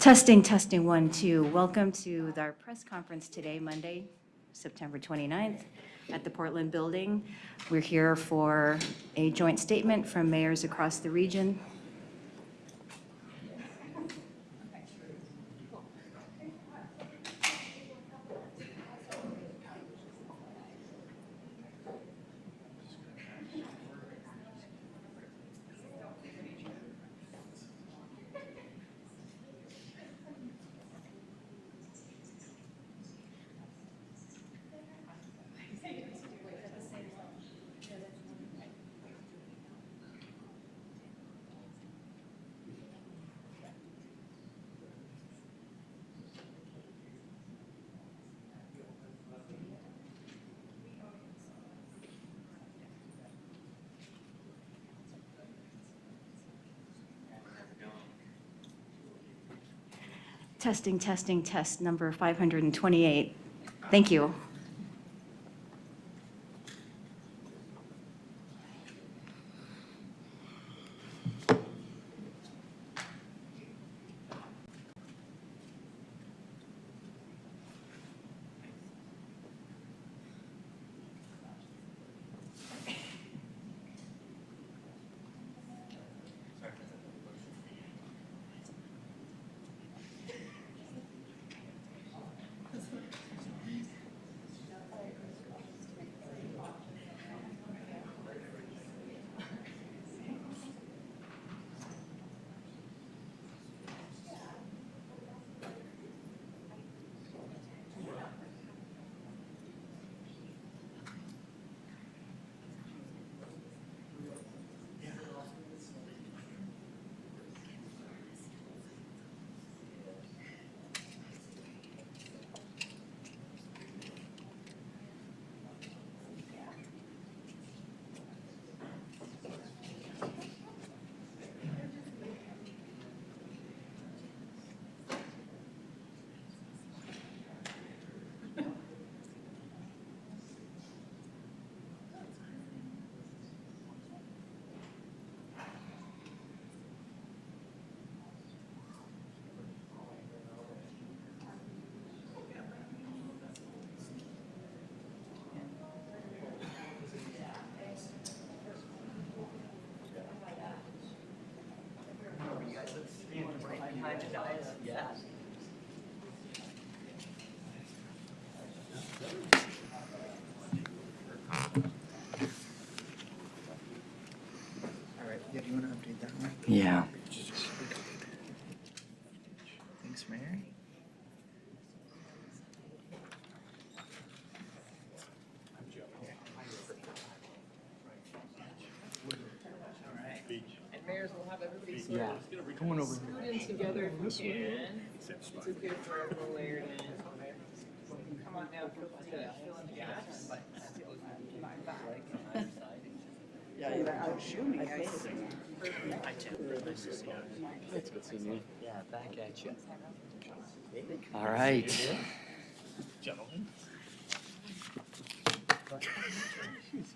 Testing, testing, 1, 2. Welcome to our press conference today, Monday, September 29th, at the Portland Building. We're here for a joint statement from mayors across the region. Testing, testing, test number 528. Thank you. Yeah. Thanks, Mary. And mayors will have everybody sort Yeah. of Coming over. scoot in together if you can. It's okay for everyone layered in. Come on down, feel free to fill in the gaps. Yeah, I'm assuming I see. Hi, Tim. Nice to see you. It's good seeing you. Yeah, back at you. All right. Gentlemen. You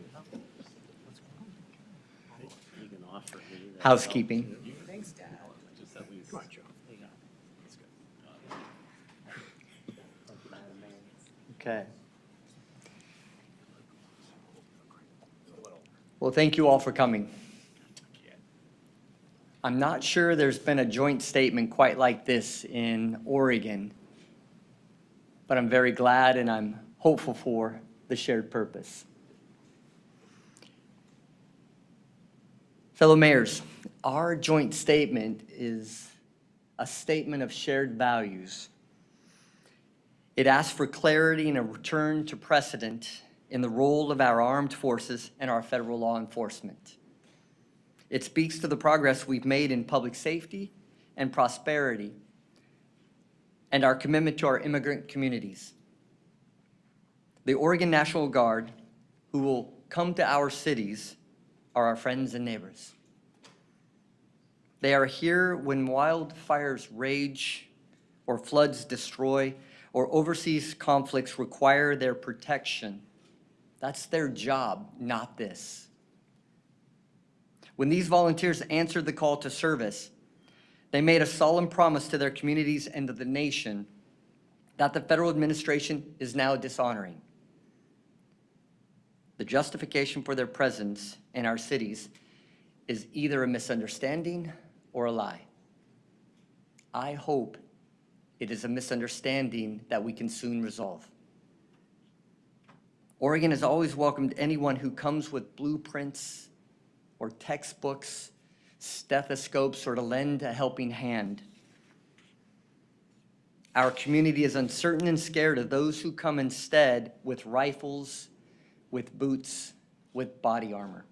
can offer me that. Housekeeping. Thanks, Dad. Just at least. Come on, Joe. Yeah, that's good. Okay. Well, thank you all for coming. I'm not sure there's been a joint statement quite like this in Oregon, but I'm very glad and I'm hopeful for the shared purpose. Fellow mayors, our joint statement is a statement of shared values. It asks for clarity and a return to precedent in the role of our armed forces and our federal law enforcement. It speaks to the progress we've made in public safety and prosperity and our commitment to our immigrant communities. The Oregon National Guard, who will come to our cities, are our friends and neighbors. They are here when wildfires rage or floods destroy or overseas conflicts require their protection. That's their job, not this. When these volunteers answered the call to service, They made a solemn promise to their communities and to the nation that the federal administration is now dishonoring. The justification for their presence in our cities is either a misunderstanding or a lie. I hope it is a misunderstanding that we can soon resolve. Oregon has always welcomed anyone who comes with blueprints or textbooks, stethoscopes, or to lend a helping hand. Our community is uncertain and scared of those who come instead with rifles, with boots, with body armor,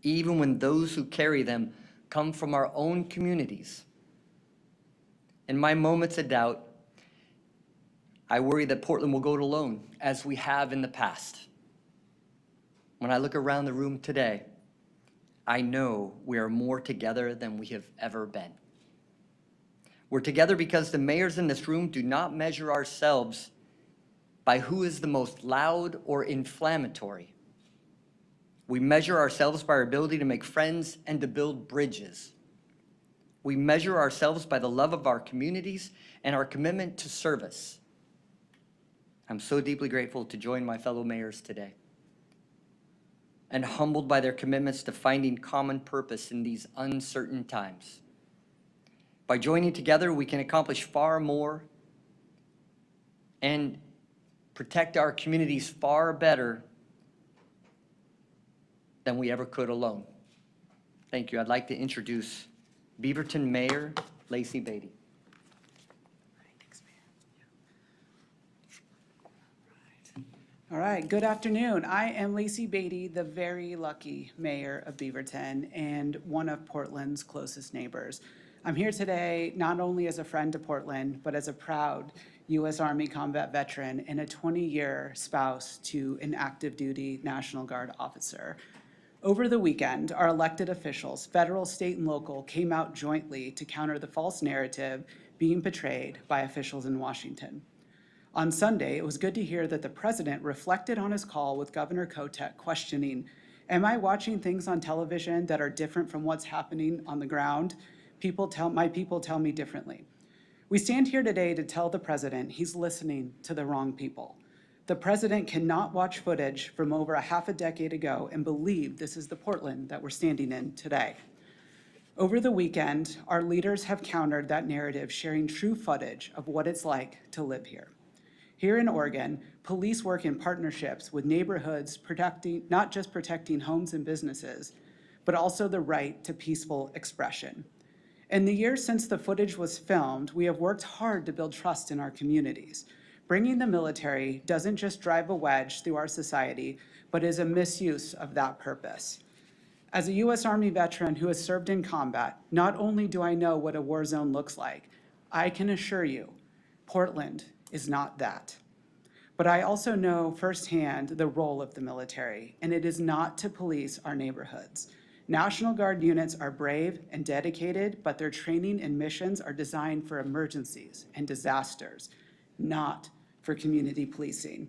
even when those who carry them come from our own communities. In my moments of doubt, I worry that Portland will go it alone, as we have in the past. When I look around the room today, I know we are more together than we have ever been. We're together because the mayors in this room do not measure ourselves by who is the most loud or inflammatory. We measure ourselves by our ability to make friends and to build bridges. We measure ourselves by the love of our communities and our commitment to service. I'm so deeply grateful to join my fellow mayors today and humbled by their commitments to finding common purpose in these uncertain times. By joining together, we can accomplish far more and protect our communities far better than we ever could alone. Thank you. I'd like to introduce Beaverton Mayor Lacey Beatty. All right, good afternoon. I am Lacey Beatty, the very lucky mayor of Beaverton and one of Portland's closest neighbors. I'm here today not only as a friend to Portland, but as a proud U.S. Army combat veteran and a 20-year spouse to an active duty National Guard officer. Over the weekend, our elected officials, federal, state, and local, came out jointly to counter the false narrative being portrayed by officials in Washington. On Sunday, it was good to hear that the president reflected on his call with Governor Kotek, questioning, am I watching things on television that are different from what's happening on the ground? My people tell me differently. We stand here today to tell the president he's listening to the wrong people. The president cannot watch footage from over a half a decade ago and believe this is the Portland that we're standing in today. Over the weekend, our leaders have countered that narrative, sharing true footage of what it's like to live here. Here in Oregon, police work in partnerships with neighborhoods, not just protecting homes and businesses, but also the right to peaceful expression. In the years since the footage was filmed, we have worked hard to build trust in our communities. Bringing the military doesn't just drive a wedge through our society, but is a misuse of that purpose. As a U.S. Army veteran who has served in combat, not only do I know what a war zone looks like, I can assure you, Portland is not that. But I also know firsthand the role of the military, and it is not to police our neighborhoods. National Guard units are brave and dedicated, but their training and missions are designed for emergencies and disasters, not for community policing.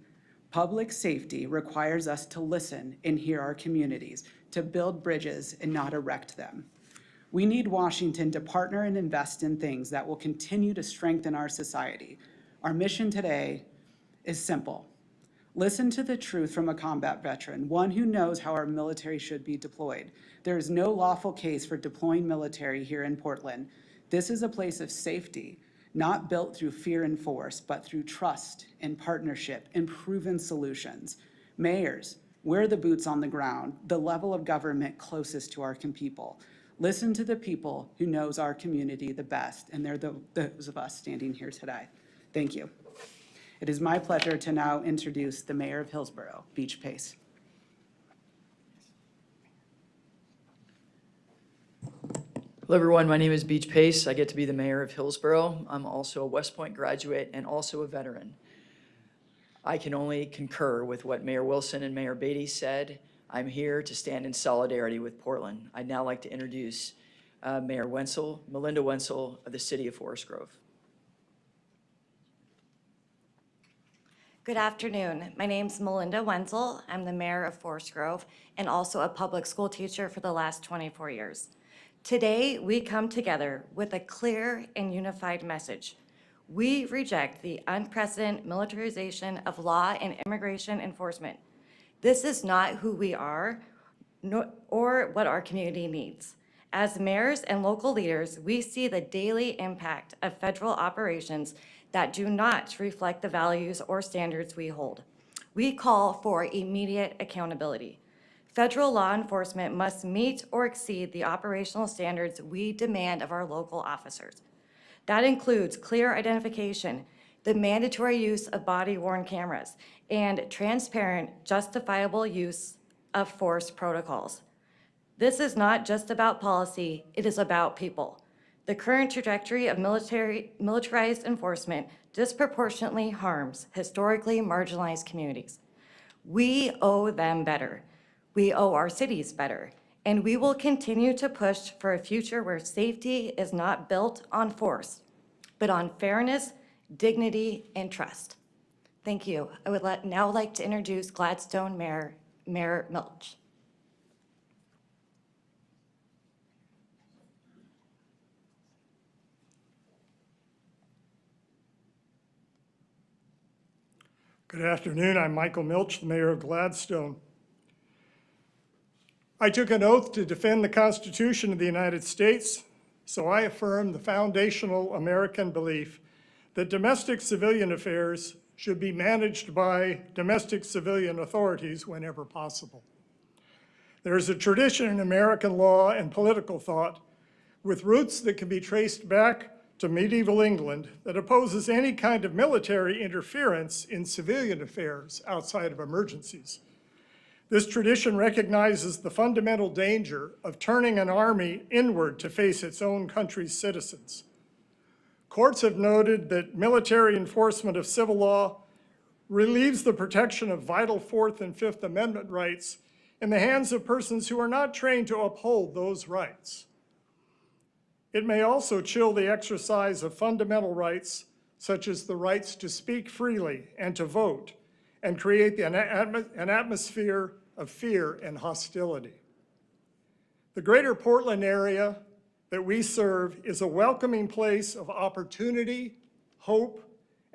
Public safety requires us to listen and hear our communities, to build bridges and not erect them. We need Washington to partner and invest in things that will continue to strengthen our society. Our mission today is simple. Listen to the truth from a combat veteran, one who knows how our military should be deployed. There is no lawful case for deploying military here in Portland. This is a place of safety, not built through fear and force, but through trust and partnership and proven solutions. Mayors, we're the boots on the ground, the level of government closest to our people. Listen to the people who knows our community the best, and they're those of us standing here today. Thank you. It is my pleasure to now introduce the Mayor of Hillsboro, Beach Pace. Hello everyone, my name is Beach Pace. I get to be the mayor of Hillsboro. I'm also a West Point graduate and also a veteran. I can only concur with what Mayor Wilson and Mayor Beatty said. I'm here to stand in solidarity with Portland. I'd now like to introduce Mayor Wenzel, Melinda Wenzel of the City of Forest Grove. Good afternoon. My name's Melinda Wenzel. I'm the mayor of Forest Grove and also a public school teacher for the last 24 years. Today, we come together with a clear and unified message. We reject the unprecedented militarization of law and immigration enforcement. This is not who we are or what our community needs. As mayors and local leaders, we see the daily impact of federal operations that do not reflect the values or standards we hold. We call for immediate accountability. Federal law enforcement must meet or exceed the operational standards we demand of our local officers. That includes clear identification, the mandatory use of body-worn cameras, and transparent, justifiable use of force protocols. This is not just about policy, it is about people. The current trajectory of militarized enforcement disproportionately harms historically marginalized communities. We owe them better. We owe our cities better, and we will continue to push for a future where safety is not built on force, but on fairness, dignity, and trust. Thank you. I would now like to introduce Gladstone Mayor Milch. Good afternoon. I'm Michael Milch, the mayor of Gladstone. I took an oath to defend the Constitution of the United States, so I affirm the foundational American belief that domestic civilian affairs should be managed by domestic civilian authorities whenever possible. There is a tradition in American law and political thought with roots that can be traced back to medieval England that opposes any kind of military interference in civilian affairs outside of emergencies. This tradition recognizes the fundamental danger of turning an army inward to face its own country's citizens. Courts have noted that military enforcement of civil law relieves the protection of vital Fourth and Fifth Amendment rights in the hands of persons who are not trained to uphold those rights. It may also chill the exercise of fundamental rights, such as the rights to speak freely and to vote, and create an atmosphere of fear and hostility. The greater Portland area that we serve is a welcoming place of opportunity, hope,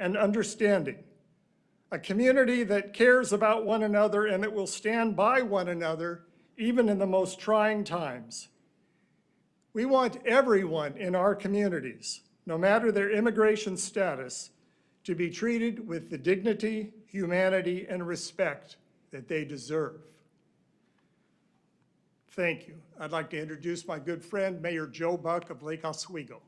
and understanding. A community that cares about one another and that will stand by one another even in the most trying times. We want everyone in our communities, no matter their immigration status, to be treated with the dignity, humanity, and respect that they deserve. Thank you. I'd like to introduce my good friend, Mayor Joe Buck of Lake Oswego.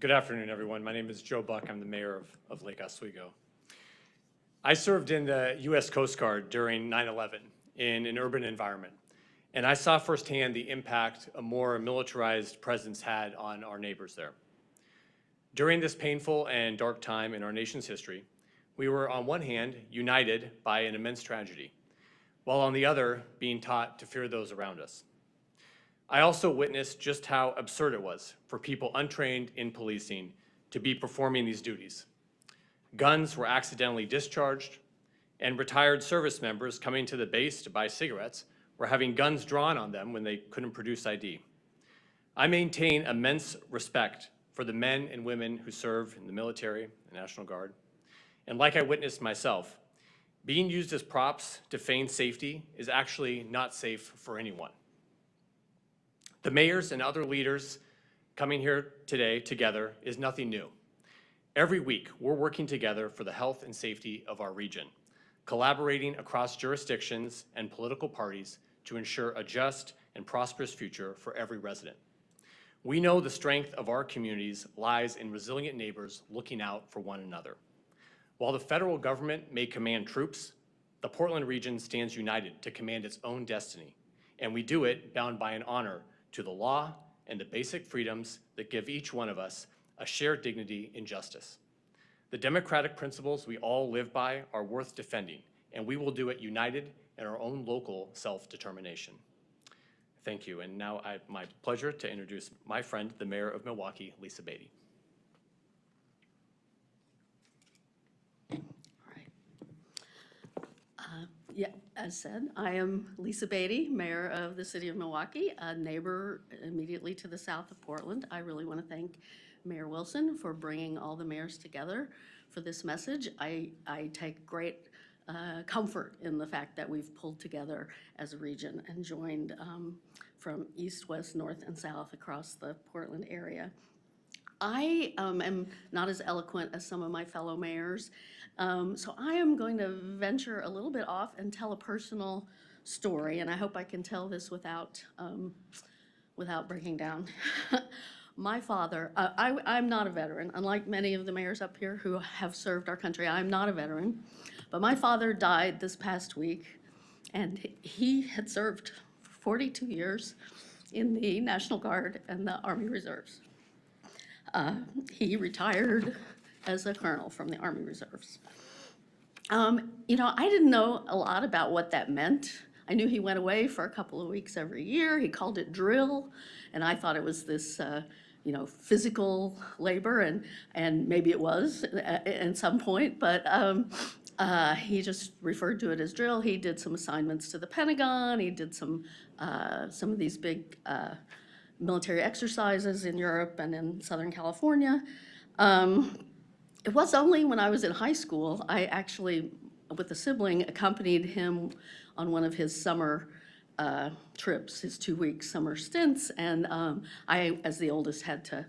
Good afternoon, everyone. My name is Joe Buck. I'm the mayor of Lake Oswego. I served in the U.S. Coast Guard during 9/11 in an urban environment, and I saw firsthand the impact a more militarized presence had on our neighbors there. During this painful and dark time in our nation's history, we were on one hand united by an immense tragedy, while on the other being taught to fear those around us. I also witnessed just how absurd it was for people untrained in policing to be performing these duties. Guns were accidentally discharged, and retired service members coming to the base to buy cigarettes were having guns drawn on them when they couldn't produce ID. I maintain immense respect for the men and women who serve in the military, the National Guard, and like I witnessed myself, being used as props to feign safety is actually not safe for anyone. The mayors and other leaders coming here today together is nothing new. Every week, we're working together for the health and safety of our region, collaborating across jurisdictions and political parties to ensure a just and prosperous future for every resident. We know the strength of our communities lies in resilient neighbors looking out for one another. While the federal government may command troops, the Portland region stands united to command its own destiny, and we do it bound by an honor to the law and the basic freedoms that give each one of us a shared dignity and justice. The democratic principles we all live by are worth defending, and we will do it united in our own local self-determination. Thank you, and now my pleasure to introduce my friend, the mayor of Milwaukie, Lisa Beatty. Yeah, as said, I am Lisa Beatty, Mayor of the City of Milwaukie, a neighbor immediately to the south of Portland. I really want to thank Mayor Wilson for bringing all the mayors together for this message. I take great comfort in the fact that we've pulled together as a region and joined from east, west, north, and south across the Portland area. I am not as eloquent as some of my fellow mayors, so I am going to venture a little bit off and tell a personal story, and I hope I can tell this without breaking down. My father, I'm not a veteran, unlike many of the mayors up here who have served our country. I'm not a veteran, but my father died this past week, and he had served 42 years in the National Guard and the Army Reserves. He retired as a colonel from the Army Reserves. You know, I didn't know a lot about what that meant. I knew he went away for a couple of weeks every year. He called it drill, and I thought it was this, you know, physical labor, and maybe it was at some point, but he just referred to it as drill. He did some assignments to the Pentagon. He did some of these big military exercises in Europe and in Southern California. It was only when I was in high school, I actually, with a sibling, accompanied him on one of his summer trips, his 2-week summer stints, and I, as the oldest, had to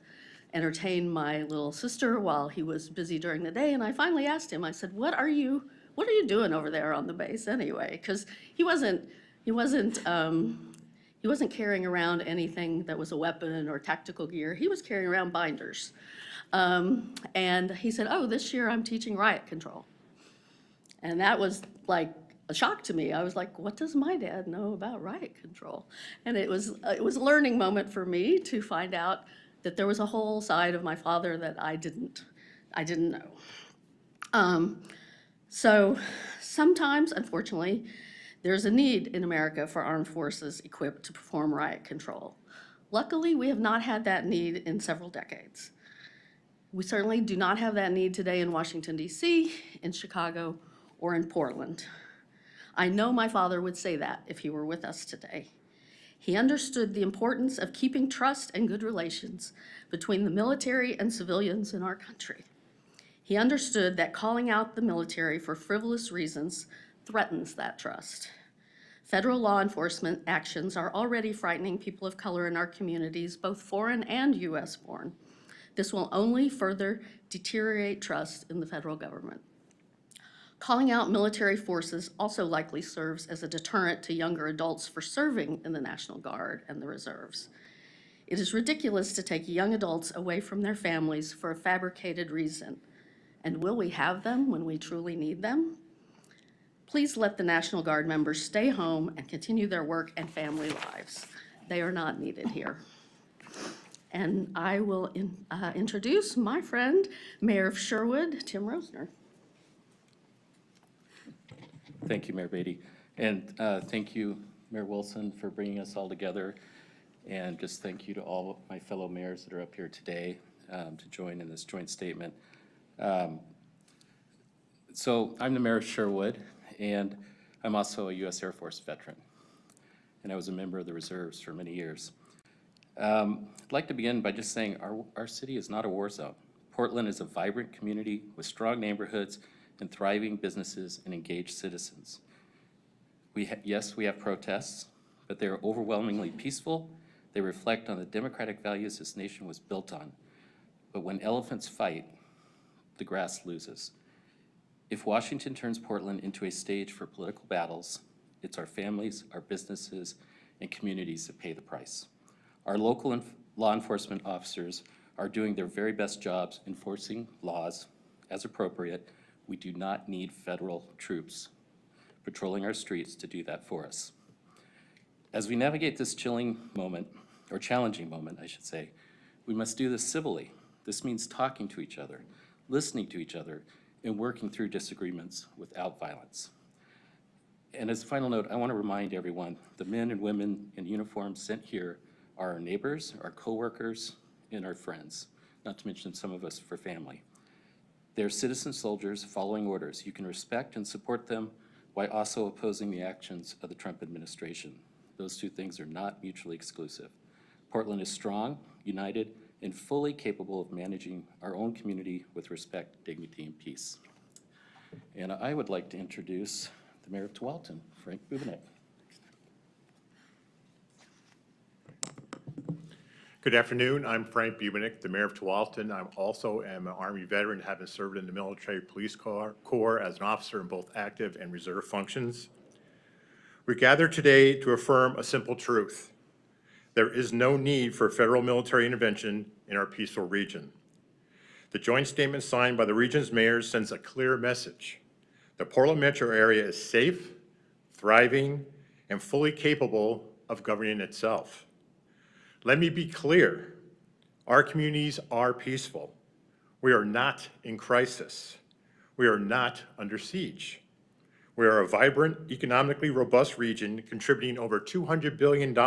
entertain my little sister while he was busy during the day, and I finally asked him, I said, what are you doing over there on the base anyway? Because he wasn't carrying around anything that was a weapon or tactical gear. He was carrying around binders. And he said, oh, this year I'm teaching riot control. And that was like a shock to me. I was like, what does my dad know about riot control? And it was a learning moment for me to find out that there was a whole side of my father that I didn't know. So sometimes, unfortunately, there's a need in America for armed forces equipped to perform riot control. Luckily, we have not had that need in several decades. We certainly do not have that need today in Washington, D.C., in Chicago, or in Portland. I know my father would say that if he were with us today. He understood the importance of keeping trust and good relations between the military and civilians in our country. He understood that calling out the military for frivolous reasons threatens that trust. Federal law enforcement actions are already frightening people of color in our communities, both foreign and U.S. born. This will only further deteriorate trust in the federal government. Calling out military forces also likely serves as a deterrent to younger adults for serving in the National Guard and the reserves. It is ridiculous to take young adults away from their families for a fabricated reason. And will we have them when we truly need them? Please let the National Guard members stay home and continue their work and family lives. They are not needed here. And I will introduce my friend, Mayor of Sherwood, Tim Rosner. Thank you, Mayor Beatty. And thank you, Mayor Wilson, for bringing us all together. And just thank you to all of my fellow mayors that are up here today to join in this joint statement. So I'm the mayor of Sherwood, and I'm also a U.S. Air Force veteran. And I was a member of the reserves for many years. I'd like to begin by just saying our city is not a war zone. Portland is a vibrant community with strong neighborhoods and thriving businesses and engaged citizens. Yes, we have protests, but they are overwhelmingly peaceful. They reflect on the democratic values this nation was built on. But when elephants fight, the grass loses. If Washington turns Portland into a stage for political battles, it's our families, our businesses, and communities that pay the price. Our local law enforcement officers are doing their very best jobs enforcing laws as appropriate. We do not need federal troops patrolling our streets to do that for us. As we navigate this challenging moment, I should say, we must do this civilly. This means talking to each other, listening to each other, and working through disagreements without violence. And as a final note, I want to remind everyone, the men and women in uniform sent here are our neighbors, our coworkers, and our friends, not to mention some of us for family. They're citizen soldiers following orders. You can respect and support them, while also opposing the actions of the Trump administration. Those two things are not mutually exclusive. Portland is strong, united, and fully capable of managing our own community with respect, dignity, and peace. And I would like to introduce the Mayor of Tualatin, Frank Bubenek. Good afternoon. I'm Frank Bubenek, the Mayor of Tualatin. I also am an Army veteran, having served in the Military Police Corps as an officer in both active and reserve functions. We gather today to affirm a simple truth. There is no need for federal military intervention in our peaceful region. The joint statement signed by the region's mayors sends a clear message. The Portland metro area is safe, thriving, and fully capable of governing itself. Let me be clear, our communities are peaceful. We are not in crisis. We are not under siege. We are a vibrant, economically robust region contributing over $200 billion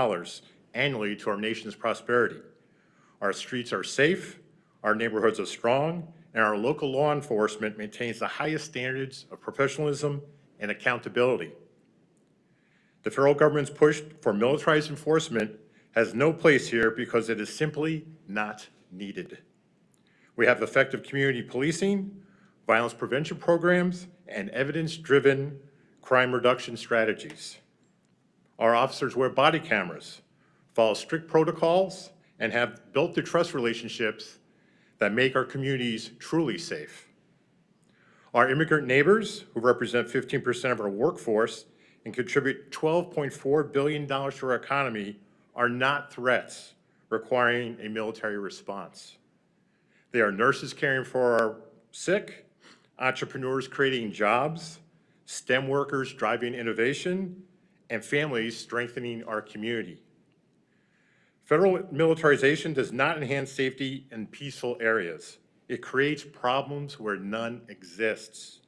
annually to our nation's prosperity. Our streets are safe, our neighborhoods are strong, and our local law enforcement maintains the highest standards of professionalism and accountability. The federal government's push for militarized enforcement has no place here because it is simply not needed. We have effective community policing, violence prevention programs, and evidence-driven crime reduction strategies. Our officers wear body cameras, follow strict protocols, and have built the trust relationships that make our communities truly safe. Our immigrant neighbors, who represent 15% of our workforce and contribute $12.4 billion to our economy, are not threats requiring a military response. They are nurses caring for our sick, entrepreneurs creating jobs, STEM workers driving innovation, and families strengthening our community. Federal militarization does not enhance safety in peaceful areas. It creates problems where none exists.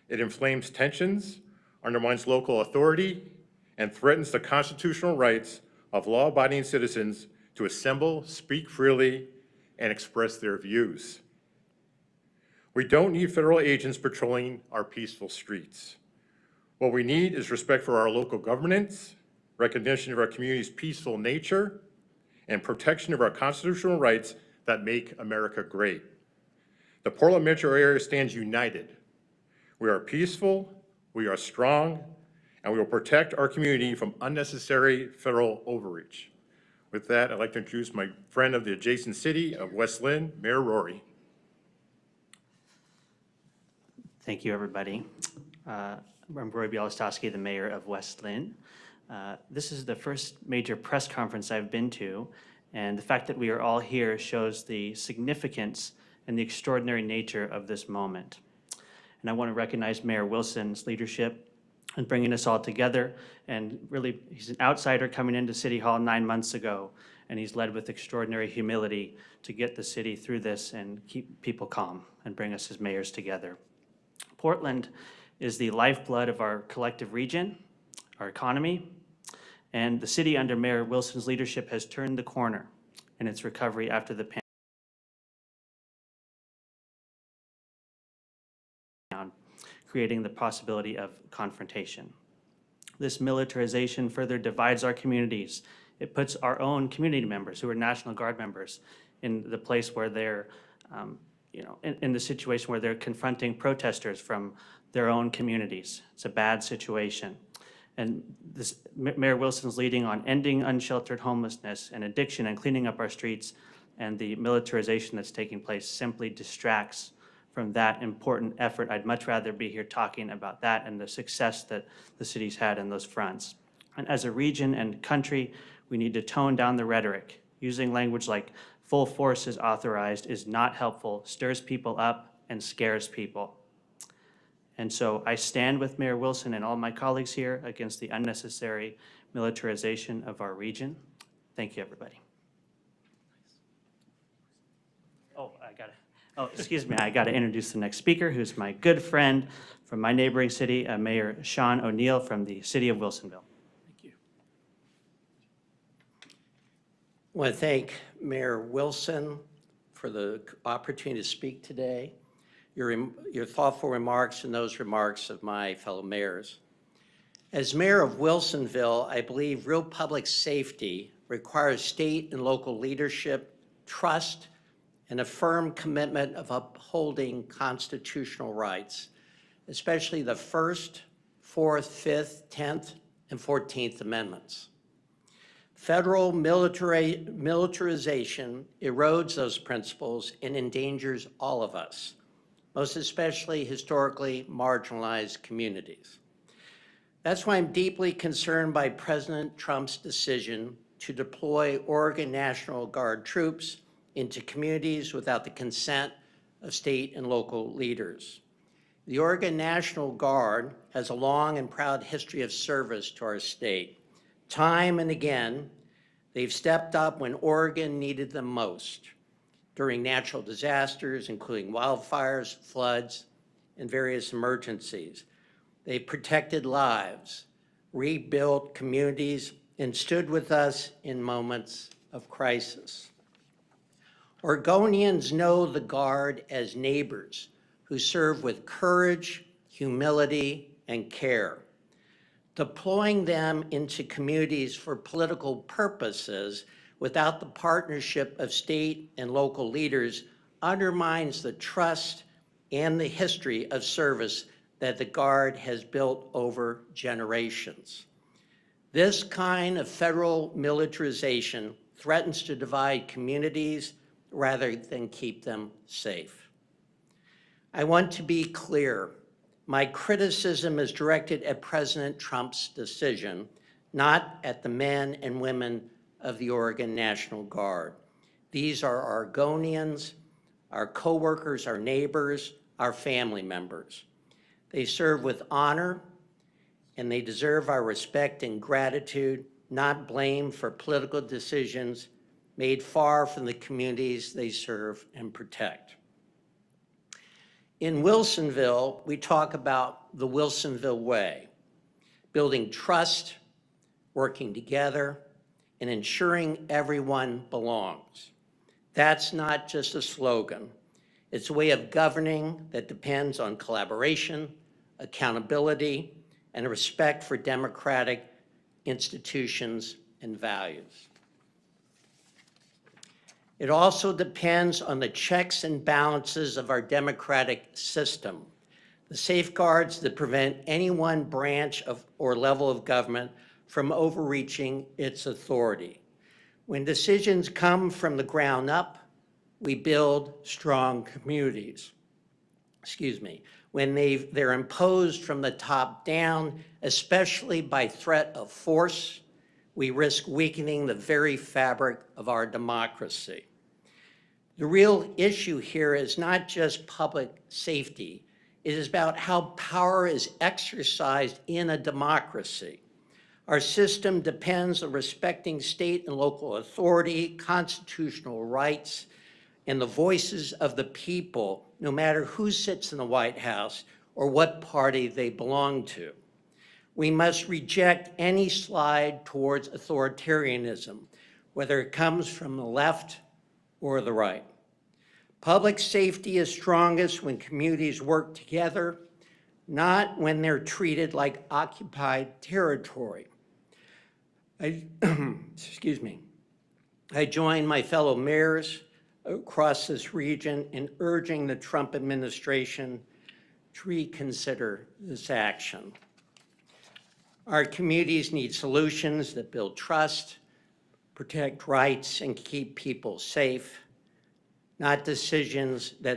It inflames tensions, undermines local authority, and threatens the constitutional rights of law-abiding citizens to assemble, speak freely, and express their views. We don't need federal agents patrolling our peaceful streets. What we need is respect for our local governance, recognition of our community's peaceful nature, and protection of our constitutional rights that make America great. The Portland metro area stands united. We are peaceful, we are strong, and we will protect our community from unnecessary federal overreach. With that, I'd like to introduce my friend of the adjacent city of West Linn, Mayor Rory. Thank you, everybody. I'm Roy Bialostowski, the mayor of West Linn. This is the first major press conference I've been to, and the fact that we are all here shows the significance and the extraordinary nature of this moment. And I want to recognize Mayor Wilson's leadership and bringing us all together. And really, he's an outsider coming into City Hall 9 months ago, and he's led with extraordinary humility to get the city through this and keep people calm and bring us as mayors together. Portland is the lifeblood of our collective region, our economy, and the city under Mayor Wilson's leadership has turned the corner in its recovery after the pandemic, creating the possibility of confrontation. This militarization further divides our communities. It puts our own community members, who are National Guard members, in the place where they're, in the situation where they're confronting protesters from their own communities. It's a bad situation. And this, Mayor Wilson's leading on ending unsheltered homelessness and addiction and cleaning up our streets, and the militarization that's taking place simply distracts from that important effort. I'd much rather be here talking about that and the success that the city's had in those fronts. And as a region and country, we need to tone down the rhetoric. Using language like full force is authorized is not helpful, stirs people up, and scares people. And so I stand with Mayor Wilson and all my colleagues here against the unnecessary militarization of our region. Thank you, everybody. Excuse me, I got to introduce the next speaker, who's my good friend from my neighboring city, Mayor Sean O'Neill from the city of Wilsonville. Thank you. I want to thank Mayor Wilson for the opportunity to speak today, your thoughtful remarks and those remarks of my fellow mayors. As mayor of Wilsonville, I believe real public safety requires state and local leadership, trust, and a firm commitment of upholding constitutional rights, especially the First, Fourth, Fifth, 10th, and 14th Amendments. Federal militarization erodes those principles and endangers all of us, most especially historically marginalized communities. That's why I'm deeply concerned by President Trump's decision to deploy Oregon National Guard troops into communities without the consent of state and local leaders. The Oregon National Guard has a long and proud history of service to our state. Time and again, they've stepped up when Oregon needed them most during natural disasters, including wildfires, floods, and various emergencies. They protected lives, rebuilt communities, and stood with us in moments of crisis. Oregonians know the Guard as neighbors who serve with courage, humility, and care. Deploying them into communities for political purposes without the partnership of state and local leaders undermines the trust and the history of service that the Guard has built over generations. This kind of federal militarization threatens to divide communities rather than keep them safe. I want to be clear. My criticism is directed at President Trump's decision, not at the men and women of the Oregon National Guard. These are Oregonians, our coworkers, our neighbors, our family members. They serve with honor, and they deserve our respect and gratitude, not blame for political decisions made far from the communities they serve and protect. In Wilsonville, we talk about the Wilsonville way, building trust, working together, and ensuring everyone belongs. That's not just a slogan. It's a way of governing that depends on collaboration, accountability, and respect for democratic institutions and values. It also depends on the checks and balances of our democratic system, the safeguards that prevent any one branch of or level of government from overreaching its authority. When decisions come from the ground up, we build strong communities. When they're imposed from the top down, especially by threat of force, we risk weakening the very fabric of our democracy. The real issue here is not just public safety. It is about how power is exercised in a democracy. Our system depends on respecting state and local authority, constitutional rights, and the voices of the people, no matter who sits in the White House or what party they belong to. We must reject any slide towards authoritarianism, whether it comes from the left or the right. Public safety is strongest when communities work together, not when they're treated like occupied territory. I join my fellow mayors across this region in urging the Trump administration to reconsider this action. Our communities need solutions that build trust, protect rights, and keep people safe, not decisions that